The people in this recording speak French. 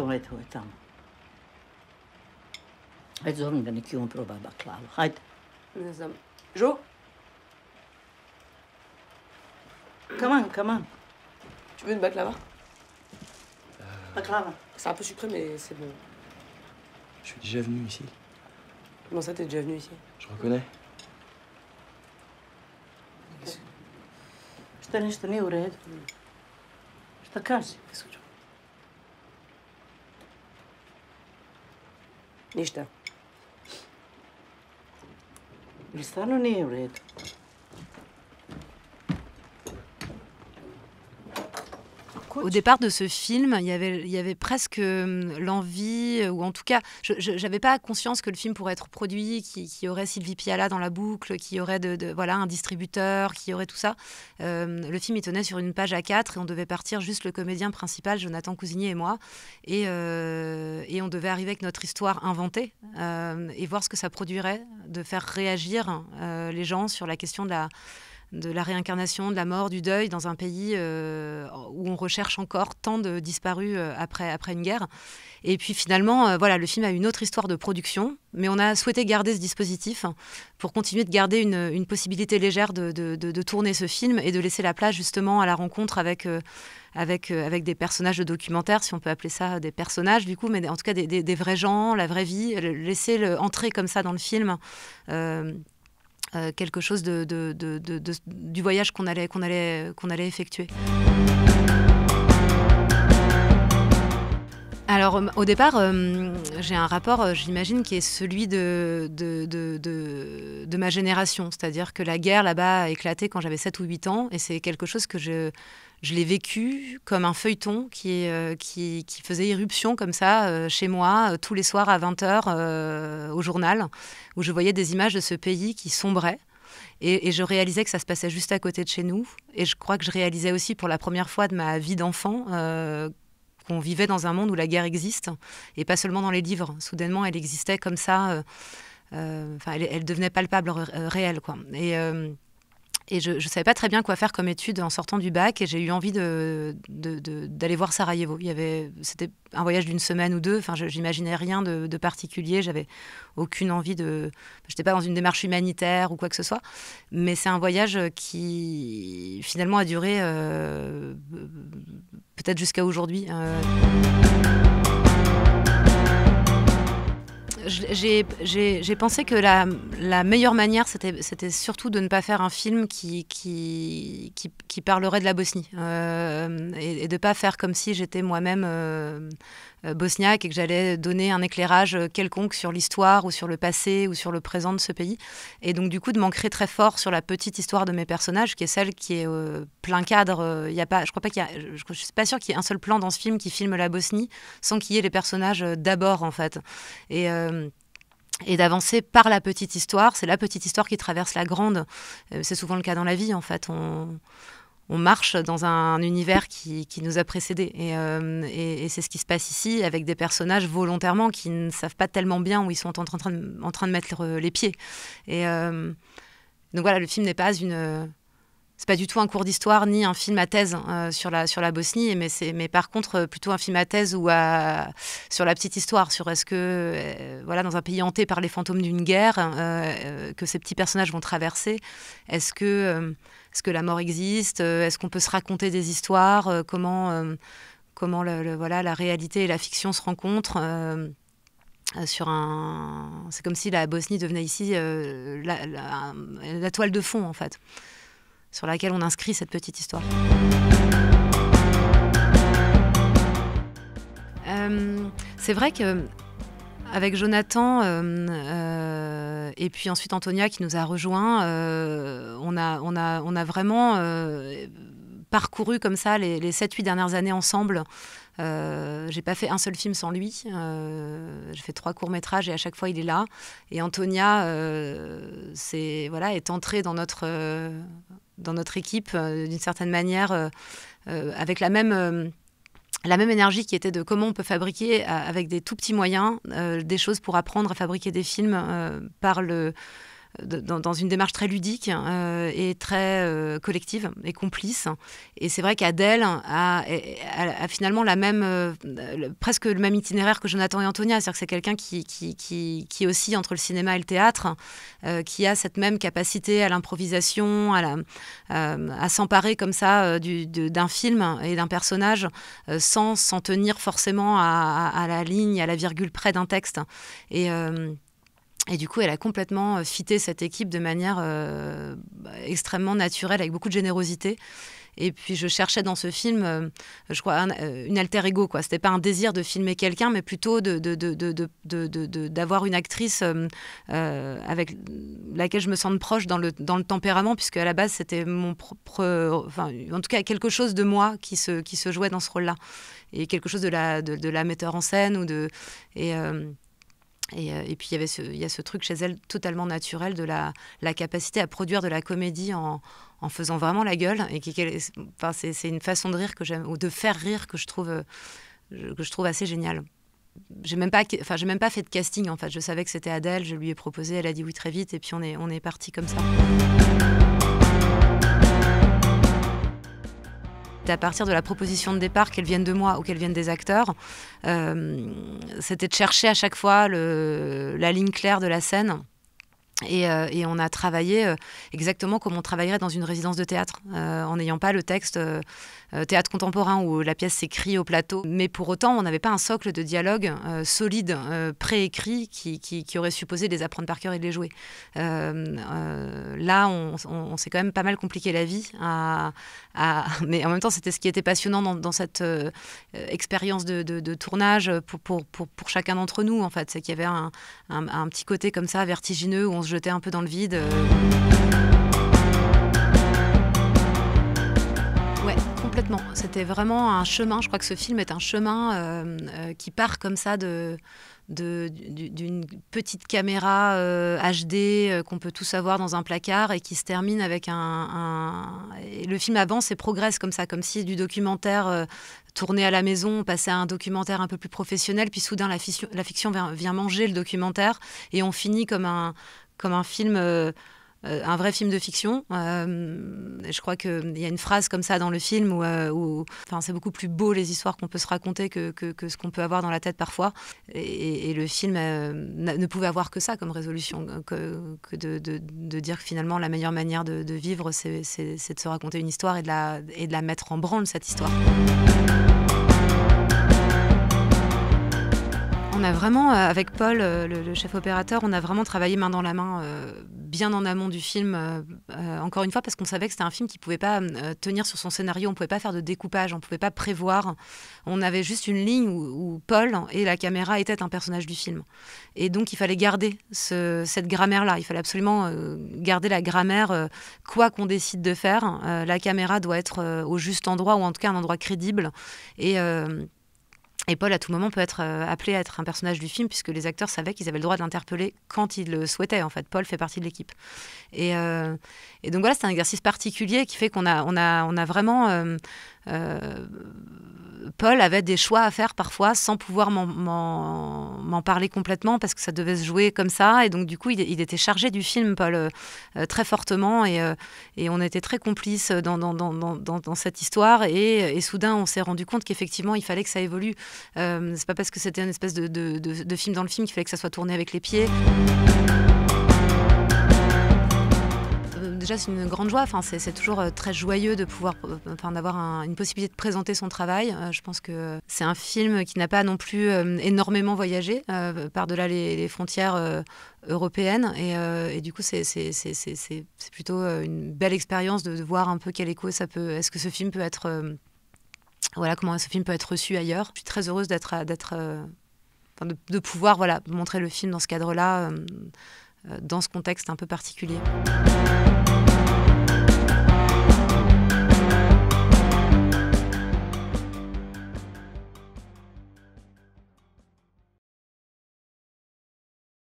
Haide, tamo. Haide, zovem ga neki on proba baklavu. Hajde. Ne znam. Jo? Come on. Tu veux une baklava? Baklava. C'est un peu sucré, mais c'est bon. Je suis déjà venu ici. Comment ça, t'es déjà venu ici? Je reconnais. Šta ništa nije u redu? Šta kaži? Qu'est-ce que tu... Ništa. Ili stvarno nije u redu? Au départ de ce film, il y avait presque l'envie, ou en tout cas, je n'avais pas conscience que le film pourrait être produit, qu'il y aurait Sylvie Piala dans la boucle, qu'il y aurait voilà, un distributeur, qu'il y aurait tout ça. Le film, il tenait sur une page A4 et on devait partir juste le comédien principal, Jonathan Cousinier et moi. Et on devait arriver avec notre histoire inventée et voir ce que ça produirait, de faire réagir les gens sur la question de la réincarnation, de la mort, du deuil dans un pays où on recherche encore tant de disparus après une guerre. Et puis finalement, voilà, le film a une autre histoire de production, mais on a souhaité garder ce dispositif pour continuer de garder une possibilité légère de tourner ce film et de laisser la place justement à la rencontre avec des personnages de documentaire, si on peut appeler ça des personnages du coup, mais en tout cas des vrais gens, la vraie vie, laisser entrer comme ça dans le film. Quelque chose du voyage qu'on allait effectuer. Alors, au départ, j'ai un rapport, j'imagine, qui est celui de ma génération. C'est-à-dire que la guerre, là-bas, a éclaté quand j'avais 7 ou 8 ans. Et c'est quelque chose que je l'ai vécu comme un feuilleton qui faisait irruption comme ça chez moi tous les soirs à 20h au journal, où je voyais des images de ce pays qui sombrait. Et je réalisais que ça se passait juste à côté de chez nous. Et je crois que je réalisais aussi pour la première fois de ma vie d'enfant qu'on vivait dans un monde où la guerre existe, et pas seulement dans les livres. Soudainement, elle existait comme ça. Elle devenait palpable, réelle, quoi. Et je ne savais pas très bien quoi faire comme étude en sortant du bac, et j'ai eu envie d'aller voir Sarajevo. C'était un voyage d'une semaine ou deux. Enfin, j'imaginais rien de particulier. J'avais aucune envie je n'étais pas dans une démarche humanitaire ou quoi que ce soit. Mais c'est un voyage qui finalement a duré peut-être jusqu'à aujourd'hui. J'ai pensé que la meilleure manière, c'était surtout de ne pas faire un film qui parlerait de la Bosnie et de ne pas faire comme si j'étais moi-même bosniaque et que j'allais donner un éclairage quelconque sur l'histoire ou sur le passé ou sur le présent de ce pays. Et donc du coup, de m'ancrer très fort sur la petite histoire de mes personnages, qui est celle qui est plein cadre. Je suis pas sûre qu'il y ait un seul plan dans ce film qui filme la Bosnie sans qu'il y ait les personnages d'abord, en fait. Et d'avancer par la petite histoire. C'est la petite histoire qui traverse la grande. C'est souvent le cas dans la vie, en fait. On marche dans un univers qui nous a précédés. Et c'est ce qui se passe ici, avec des personnages volontairement qui ne savent pas tellement bien où ils sont en train de mettre les pieds. Donc voilà, le film n'est pas c'est pas du tout un cours d'histoire ni un film à thèse sur la Bosnie, mais par contre plutôt un film à thèse sur la petite histoire, sur est-ce que voilà, dans un pays hanté par les fantômes d'une guerre que ces petits personnages vont traverser, est-ce que la mort existe, est-ce qu'on peut se raconter des histoires, comment voilà, la réalité et la fiction se rencontrent c'est comme si la Bosnie devenait ici la toile de fond, en fait, sur laquelle on inscrit cette petite histoire. C'est vrai que avec Jonathan et puis ensuite Antonia qui nous a rejoints, on a vraiment parcouru comme ça les 7-8 dernières années ensemble. J'ai pas fait un seul film sans lui. J'ai fait 3 courts-métrages et à chaque fois il est là. Et Antonia est entrée dans notre équipe d'une certaine manière avec la même énergie qui était de comment on peut fabriquer avec des tout petits moyens des choses pour apprendre à fabriquer des films par dans une démarche très ludique et très collective et complice. Et c'est vrai qu'Adèle a finalement presque le même itinéraire que Jonathan et Antonia. C'est-à-dire que c'est quelqu'un qui oscille entre le cinéma et le théâtre, qui a cette même capacité à l'improvisation, à s'emparer comme ça d'un film et d'un personnage sans s'en tenir forcément à la ligne, à la virgule près d'un texte. Et du coup, elle a complètement fité cette équipe de manière extrêmement naturelle, avec beaucoup de générosité. Et puis, je cherchais dans ce film, je crois, une alter ego, quoi. C'était pas un désir de filmer quelqu'un, mais plutôt d'avoir une actrice avec laquelle je me sente proche dans le tempérament, puisque à la base, c'était mon propre... Enfin, en tout cas, quelque chose de moi qui se jouait dans ce rôle-là. Et quelque chose de la metteur en scène. Et puis, il y a ce truc chez elle totalement naturel de la capacité à produire de la comédie en faisant vraiment la gueule. Et c'est une façon de rire que j'aime, ou de faire rire que je trouve assez géniale. J'ai même pas fait de casting, en fait. Je savais que c'était Adèle, je lui ai proposé, elle a dit oui très vite, et puis on est parti comme ça. À partir de la proposition de départ, qu'elle vienne de moi ou qu'elle vienne des acteurs, c'était de chercher à chaque fois la ligne claire de la scène. Et on a travaillé exactement comme on travaillerait dans une résidence de théâtre, en n'ayant pas le texte théâtre contemporain où la pièce s'écrit au plateau. Mais pour autant, on n'avait pas un socle de dialogue solide, préécrit, qui aurait supposé de les apprendre par cœur et de les jouer. Là, on s'est quand même pas mal compliqué la vie. Mais en même temps, c'était ce qui était passionnant dans cette expérience de tournage pour chacun d'entre nous, en fait. C'est qu'il y avait un petit côté comme ça, vertigineux, où on se jetait un peu dans le vide. Ouais, complètement. C'était vraiment un chemin. Je crois que ce film est un chemin qui part comme ça d'une petite caméra HD qu'on peut tous avoir dans un placard et qui se termine avec et le film avance et progresse comme ça, comme si du documentaire tourné à la maison, on passait à un documentaire un peu plus professionnel, puis soudain la fiction vient manger le documentaire et on finit comme un film... un vrai film de fiction. Je crois qu'il y a une phrase comme ça dans le film où c'est beaucoup plus beau les histoires qu'on peut se raconter que ce qu'on peut avoir dans la tête parfois. Et le film ne pouvait avoir que ça comme résolution, que de dire que finalement la meilleure manière de vivre, c'est de se raconter une histoire et de la mettre en branle, cette histoire. On a vraiment, avec Paul, le chef opérateur, on a vraiment travaillé main dans la main, bien en amont du film, encore une fois, parce qu'on savait que c'était un film qui ne pouvait pas tenir sur son scénario, on ne pouvait pas faire de découpage, on ne pouvait pas prévoir. On avait juste une ligne où Paul et la caméra étaient un personnage du film. Et donc, il fallait garder cette grammaire-là. Il fallait absolument garder la grammaire, quoi qu'on décide de faire. La caméra doit être au juste endroit, ou en tout cas un endroit crédible. Et Paul, à tout moment, peut être appelé à être un personnage du film, puisque les acteurs savaient qu'ils avaient le droit de l'interpeller quand ils le souhaitaient. En fait, Paul fait partie de l'équipe. Et donc voilà, c'est un exercice particulier qui fait qu'on a vraiment... Paul avait des choix à faire parfois sans pouvoir m'en parler complètement parce que ça devait se jouer comme ça. Et donc, du coup, il était chargé du film, Paul, très fortement. Et on était très complices dans cette histoire. Et soudain, on s'est rendu compte qu'effectivement, il fallait que ça évolue. C'est pas parce que c'était une espèce de film dans le film qu'il fallait que ça soit tourné avec les pieds. Déjà, c'est une grande joie. Enfin, c'est toujours très joyeux de pouvoir, d'avoir une possibilité de présenter son travail. Je pense que c'est un film qui n'a pas non plus énormément voyagé par-delà les frontières européennes. Et du coup, c'est plutôt une belle expérience de voir un peu quel écho ça peut. Est-ce que ce film peut être, comment ce film peut être reçu ailleurs. Je suis très heureuse de pouvoir montrer le film dans ce cadre-là. Dans ce contexte un peu particulier.